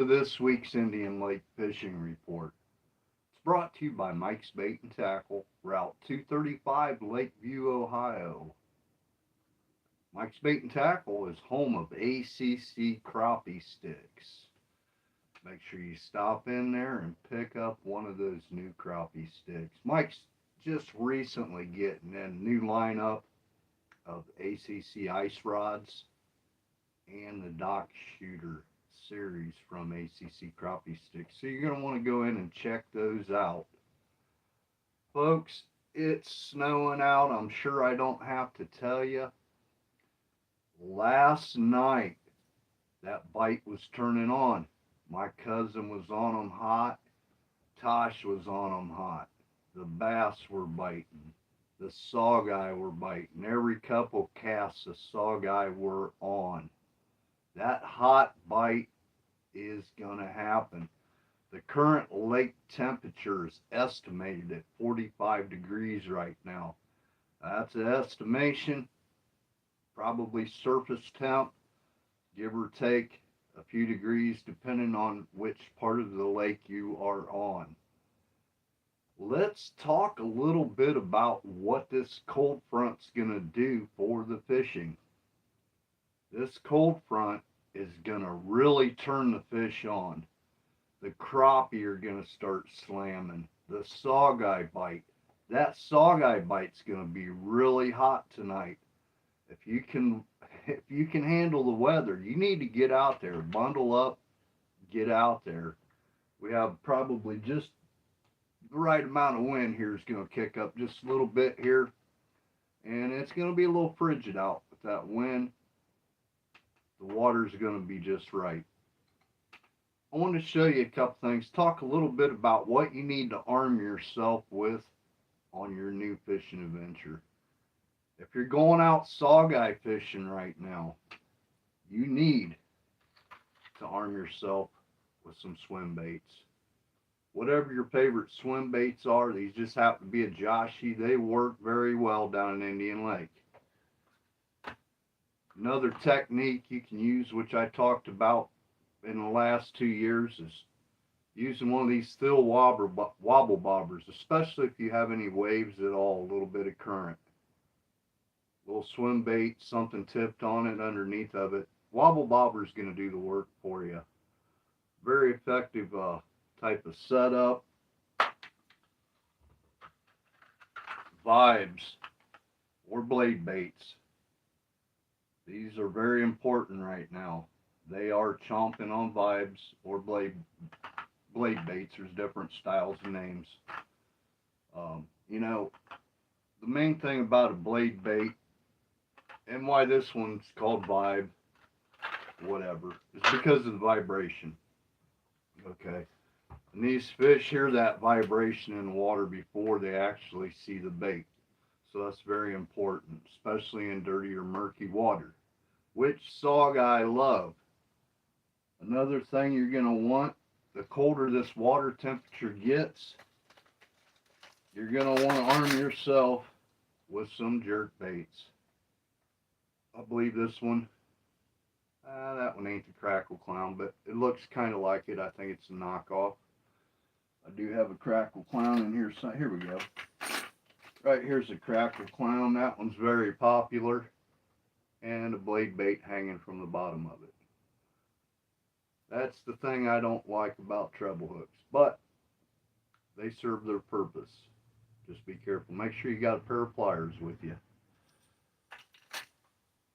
To this week's Indian Lake Fishing Report. It's brought to you by Mike's Bait and Tackle, Route 235, Lakeview, Ohio. Mike's Bait and Tackle is home of ACC crappie sticks. Make sure you stop in there and pick up one of those new crappie sticks. Mike's just recently getting a new lineup of ACC ice rods and the Dock Shooter series from ACC Crappie Sticks. So you're going to want to go in and check those out. Folks, it's snowing out. I'm sure I don't have to tell you. Last night, that bite was turning on. My cousin was on them hot. Tosh was on them hot. The bass were biting. The sawguy were biting. Every couple casts the sawguy were on. That hot bite is going to happen. The current lake temperature is estimated at 45 degrees right now. That's an estimation, probably surface temp, give or take a few degrees depending on which part of the lake you are on. Let's talk a little bit about what this cold front's going to do for the fishing. This cold front is going to really turn the fish on. The crappie are going to start slamming. The sawguy bite. That sawguy bite's going to be really hot tonight. If you can handle the weather, you need to get out there, bundle up, get out there. We have probably just the right amount of wind here is going to kick up just a little bit here, and it's going to be a little frigid out with that wind. The water's going to be just right. I want to show you a couple things, talk a little bit about what you need to arm yourself with on your new fishing adventure. If you're going out sawguy fishing right now, you need to arm yourself with some swim baits. Whatever your favorite swim baits are, these just happen to be a Joshie. They work very well down in Indian Lake. Another technique you can use, which I talked about in the last 2 years, is using one of these Stihl wobble bobbers, especially if you have any waves at all, a little bit of current. Little swim bait, something tipped on it underneath of it. Wobble bobber is going to do the work for you. Very effective type of setup. Vibes or blade baits. These are very important right now. They are chomping on vibes or blade baits. There's different styles and names. The main thing about a blade bait and why this one's called vibe, whatever, is because of the vibration. Okay. And these fish hear that vibration in the water before they actually see the bait. So that's very important, especially in dirty or murky water, which sawguy love. Another thing you're going to want, the colder this water temperature gets, you're going to want to arm yourself with some jerk baits. I believe this one, that one ain't the Crackle Clown, but it looks kind of like it. I think it's a knockoff. I do have a Crackle Clown in here. So here we go. Right here's a Crackle Clown. That one's very popular. And a blade bait hanging from the bottom of it. That's the thing I don't like about treble hooks, but they serve their purpose. Just be careful. Make sure you got a pair of pliers with you.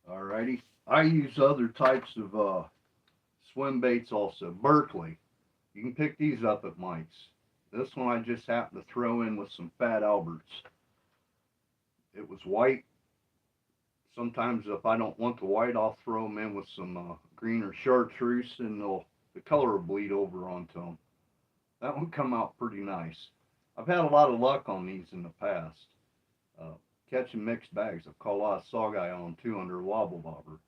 Alrighty. I use other types of swim baits also. Berkley. You can pick these up at Mike's. This one I just happened to throw in with some Fat Alberts. It was white. Sometimes if I don't want the white, I'll throw them in with some green or chartreuse, and the color will bleed over onto them. That one come out pretty nice. I've had a lot of luck on these in the past. Catching mixed bags. I've caught a lot of sawguy on them too under a wobble bobber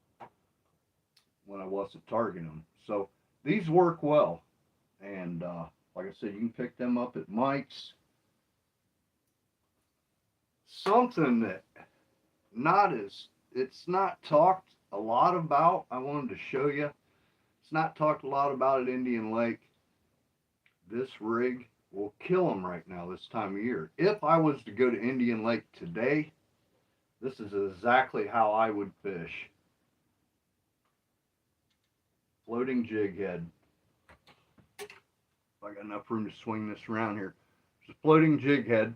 when I wasn't targeting them. So these work well. And like I said, you can pick them up at Mike's. Something that it's not talked a lot about, I wanted to show you. It's not talked a lot about at Indian Lake. This rig will kill them right now this time of year. If I was to go to Indian Lake today, this is exactly how I would fish. Floating jig head. If I got enough room to swing this around here. It's a floating jig head.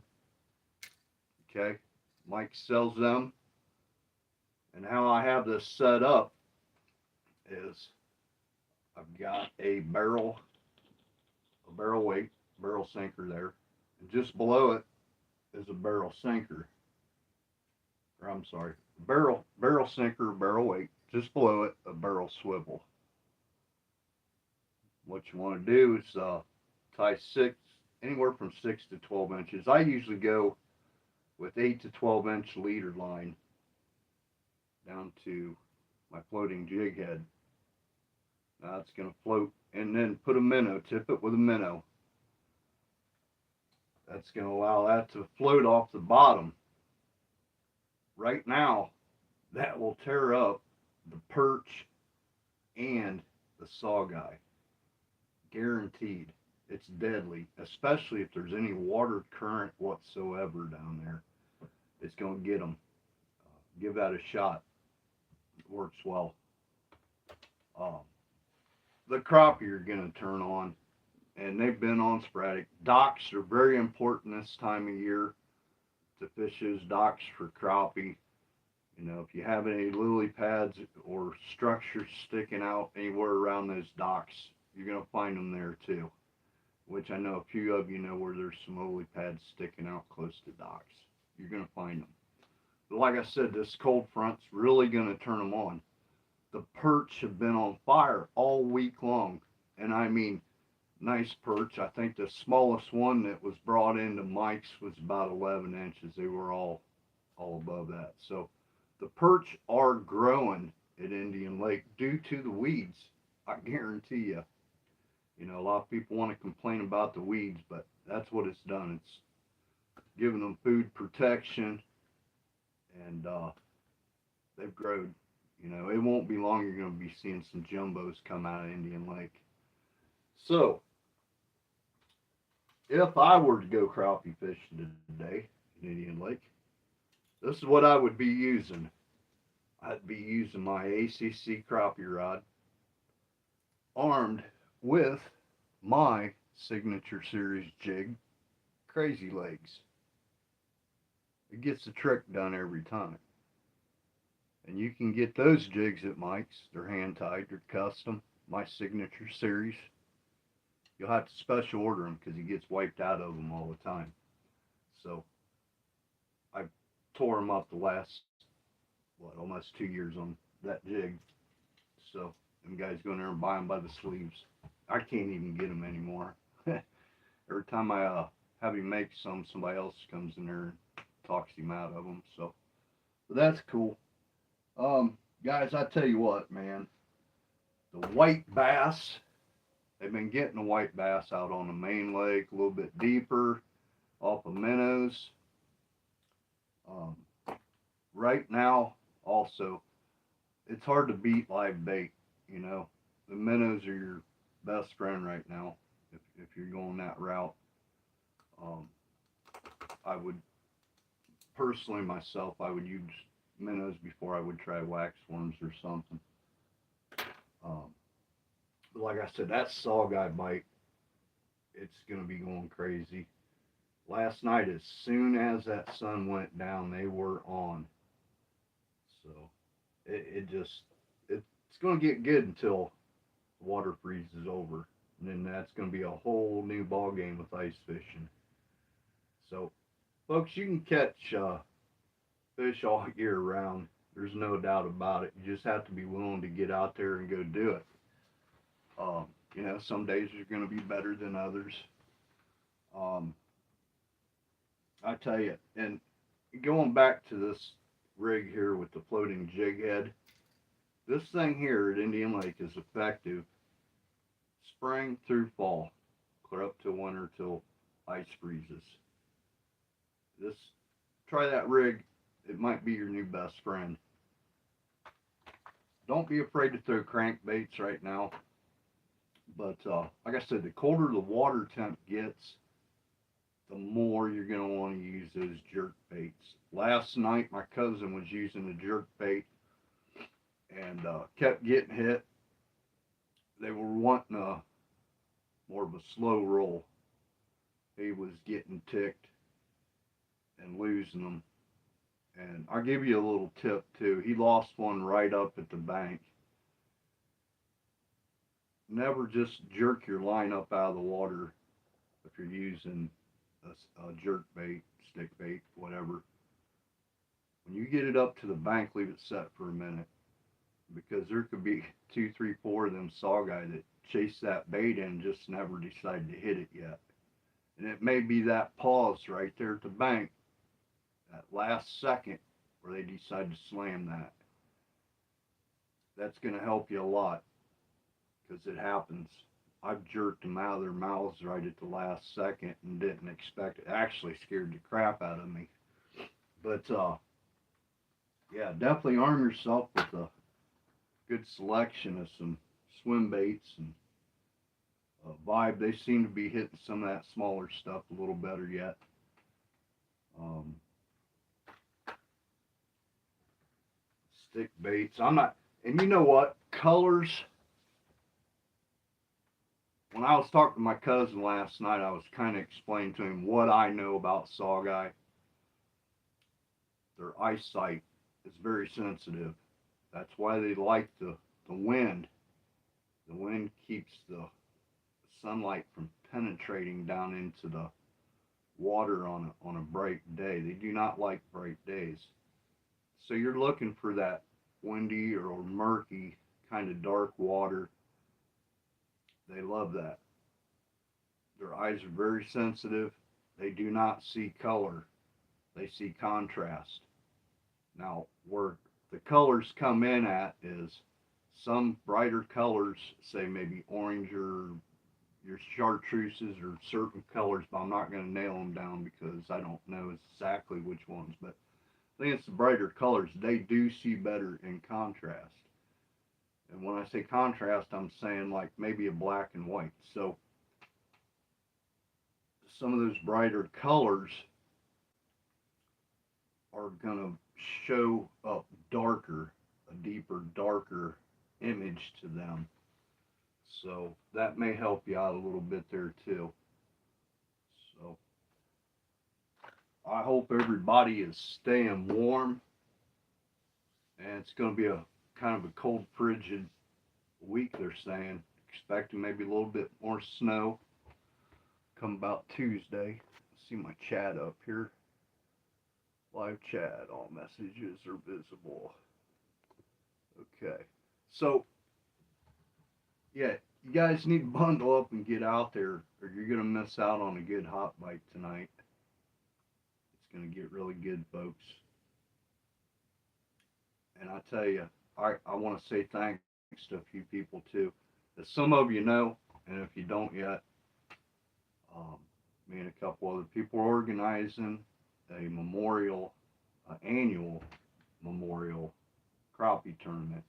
Okay. Mike sells them. And how I have this set up is I've got a barrel weight, barrel sinker there. And just below it is a barrel sinker. Or I'm sorry, barrel sinker, barrel weight. Just below it, a barrel swivel. What you want to do is tie anywhere from 6 to 12 inches. I usually go with 8 to 12 inch leader line down to my floating jig head. Now it's going to float, and then put a minnow, tip it with a minnow. That's going to allow that to float off the bottom. Right now, that will tear up the perch and the sawguy. Guaranteed. It's deadly, especially if there's any water current whatsoever down there. It's going to get them. Give that a shot. It works well. The crappie are going to turn on, and they've been on sporadic. Docks are very important this time of year to fish those docks for crappie. You know, if you have any lily pads or structures sticking out anywhere around those docks, you're going to find them there too. Which I know a few of you know where there's some lily pads sticking out close to docks. You're going to find them. But like I said, this cold front's really going to turn them on. The perch have been on fire all week long. And I mean, nice perch. I think the smallest one that was brought into Mike's was about 11 inches. They were all above that. So the perch are growing at Indian Lake due to the weeds. I guarantee you. You know, a lot of people want to complain about the weeds, but that's what it's done. It's giving them food protection, and they've grown. You know, it won't be long you're going to be seeing some jumbos come out of Indian Lake. So, if I were to go crappie fishing today in Indian Lake, this is what I would be using. I'd be using my ACC crappie rod, armed with my signature series jig, Crazy Legs. It gets the trick done every time. And you can get those jigs at Mike's. They're hand tied, they're custom, my signature series. You'll have to special order them because he gets wiped out of them all the time. So I tore them up the last, almost 2 years on that jig. So them guys go in there and buy them by the sleeves. I can't even get them anymore. Every time I have him make some, somebody else comes in there and talks him out of them. So but that's cool. Guys, I tell you what, man, the white bass, they've been getting the white bass out on the main lake a little bit deeper, off of minnows. Right now, also, it's hard to beat live bait. You know, the minnows are your best friend right now if you're going that route. I would personally myself, I would use minnows before I would try wax worms or something. But like I said, that sawguy bite, it's gonna be going crazy. Last night, as soon as that sun went down, they were on. So it's gonna get good until the water freezes over, and then that's gonna be a whole new ball game with ice fishing. So, folks, you can catch fish all year round. There's no doubt about it. You just have to be willing to get out there and go do it. You know, some days are going to be better than others. I tell you, and going back to this rig here with the floating jig head, this thing here at Indian Lake is effective spring through fall, clear up to winter till ice freezes. Try that rig. It might be your new best friend. Don't be afraid to throw crankbaits right now. But like I said, the colder the water temp gets, the more you're going to want to use those jerk baits. Last night, my cousin was using a jerk bait and kept getting hit. They were wanting a more of a slow roll. He was getting ticked and losing them. And I'll give you a little tip too. He lost one right up at the bank. Never just jerk your line up out of the water if you're using a jerk bait, stick bait, whatever. When you get it up to the bank, leave it set for a minute because there could be two, three, four of them saw guy that chase that bait in and just never decided to hit it yet. And it may be that pause right there at the bank, that last second where they decide to slam that. That's going to help you a lot because it happens. I've jerked them out of their mouths right at the last second and didn't expect it. Actually scared the crap out of me. But yeah, definitely arm yourself with a good selection of some swim baits and Vibe. They seem to be hitting some of that smaller stuff a little better yet. Um, Stick baits. I'm not, and you know what? Colors. When I was talking to my cousin last night, I was kind of explaining to him what I know about sawguy. Their eyesight is very sensitive. That's why they like the wind. The wind keeps the sunlight from penetrating down into the water on a bright day. They do not like bright days. So you're looking for that windy or murky kind of dark water. They love that. Their eyes are very sensitive. They do not see color. They see contrast. Now, where the colors come in at is some brighter colors, say maybe orange or your chartreuses or certain colors, but I'm not going to nail them down because I don't know exactly which ones. But I think it's the brighter colors. They do see better in contrast. And when I say contrast, I'm saying like maybe a black and white. So some of those brighter colors are going to show up darker, a deeper, darker image to them. So that may help you out a little bit there too. So I hope everybody is staying warm. And it's going to be a kind of a cold, frigid week, they're saying. Expecting maybe a little bit more snow come about Tuesday. See my chat up here. Live chat, all messages are visible. Okay. So, yeah, you guys need to bundle up and get out there, or you're going to miss out on a good hot bite tonight. It's going to get really good, folks. And I tell you, I want to say thanks to a few people too. As some of you know, and if you don't yet, um, me and a couple other people are organizing a memorial, annual memorial crappie tournament.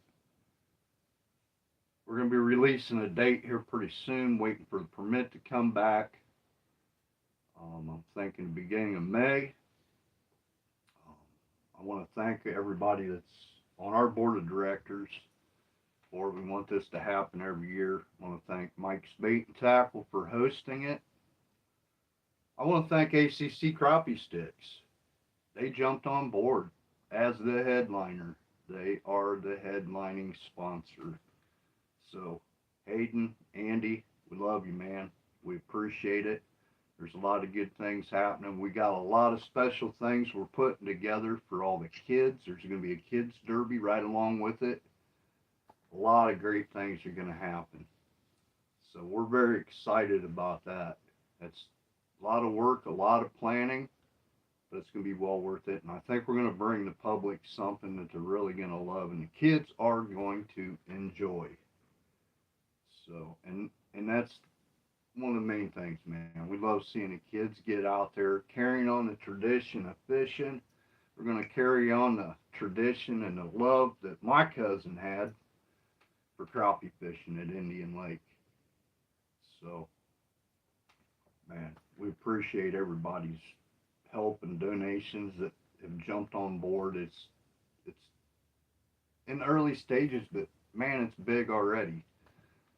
We're going to be releasing a date here pretty soon, waiting for the permit to come back. I'm thinking the beginning of May. Um, I want to thank everybody that's on our board of directors. Or we want this to happen every year. I want to thank Mike's Bait and Tackle for hosting it. I want to thank ACC Crappie Sticks. They jumped on board as the headliner. They are the headlining sponsor. So, Hayden, Andy, we love you, man. We appreciate it. There's a lot of good things happening. We got a lot of special things we're putting together for all the kids. There's going to be a kids derby right along with it. A lot of great things are going to happen. So we're very excited about that. It's a lot of work, a lot of planning, but it's going to be well worth it. And I think we're going to bring the public something that they're really going to love and the kids are going to enjoy. So, and that's one of the main things, man. We love seeing the kids get out there carrying on the tradition of fishing. We're going to carry on the tradition and the love that my cousin had for crappie fishing at Indian Lake. So, man, we appreciate everybody's help and donations that have jumped on board. It's in the early stages, but man, it's big already.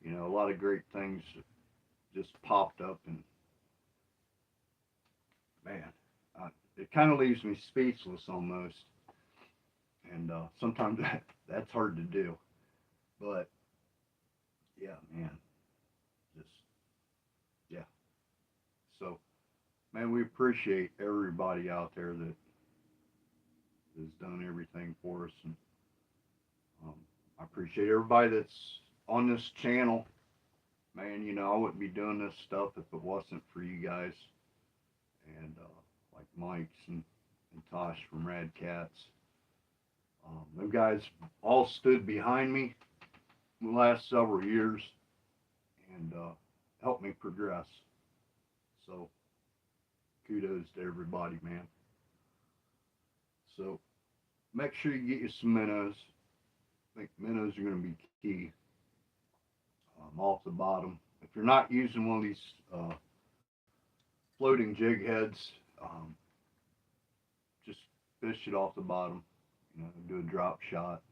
You know, a lot of great things just popped up, and man, it kind of leaves me speechless almost. And sometimes that's hard to do. But yeah, man, just yeah. So, man, we appreciate everybody out there that has done everything for us, and um, I appreciate everybody that's on this channel. Man, you know, I wouldn't be doing this stuff if it wasn't for you guys, and like Mike's and Tosh from Rad Cats. Them guys all stood behind me the last several years and helped me progress. So kudos to everybody, man. So make sure you get you some minnows. I think minnows are going to be key off the bottom. If you're not using one of these floating jig heads, just fish it off the bottom. You know, do a drop shot,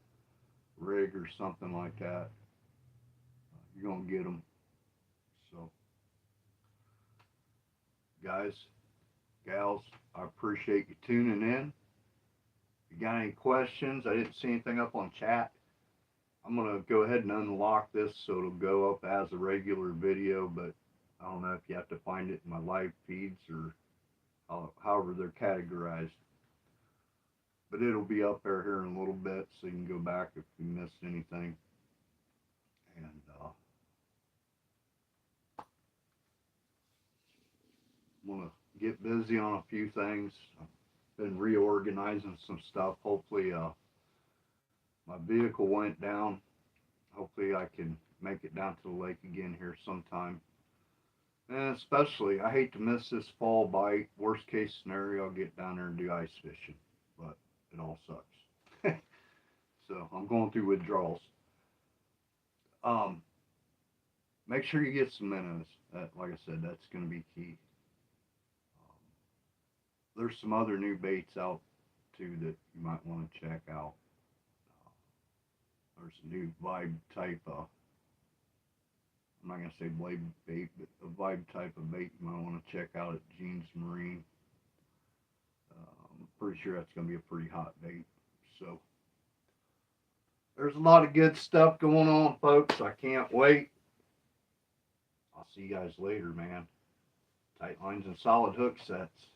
rig or something like that. You're going to get them. So, guys, gals, I appreciate you tuning in. If you got any questions, I didn't see anything up on chat. I'm going to go ahead and unlock this so it'll go up as a regular video, but I don't know if you have to find it in my live feeds or however they're categorized. But it'll be up there here in a little bit, so you can go back if you missed anything. And I'm going to get busy on a few things. I've been reorganizing some stuff. Hopefully my vehicle went down. Hopefully I can make it down to the lake again here sometime. And especially, I hate to miss this fall bite. Worst case scenario, I'll get down there and do ice fishing. But it all sucks. So I'm going through withdrawals. Make sure you get some minnows. Like I said, that's going to be key. There's some other new baits out too that you might want to check out. There's a new vibe type of, I'm not going to say blade bait, but a vibe type of bait you might want to check out at Gene's Marine. I'm pretty sure that's going to be a pretty hot bait. So there's a lot of good stuff going on, folks. I can't wait. I'll see you guys later, man. Tight lines and solid hook sets.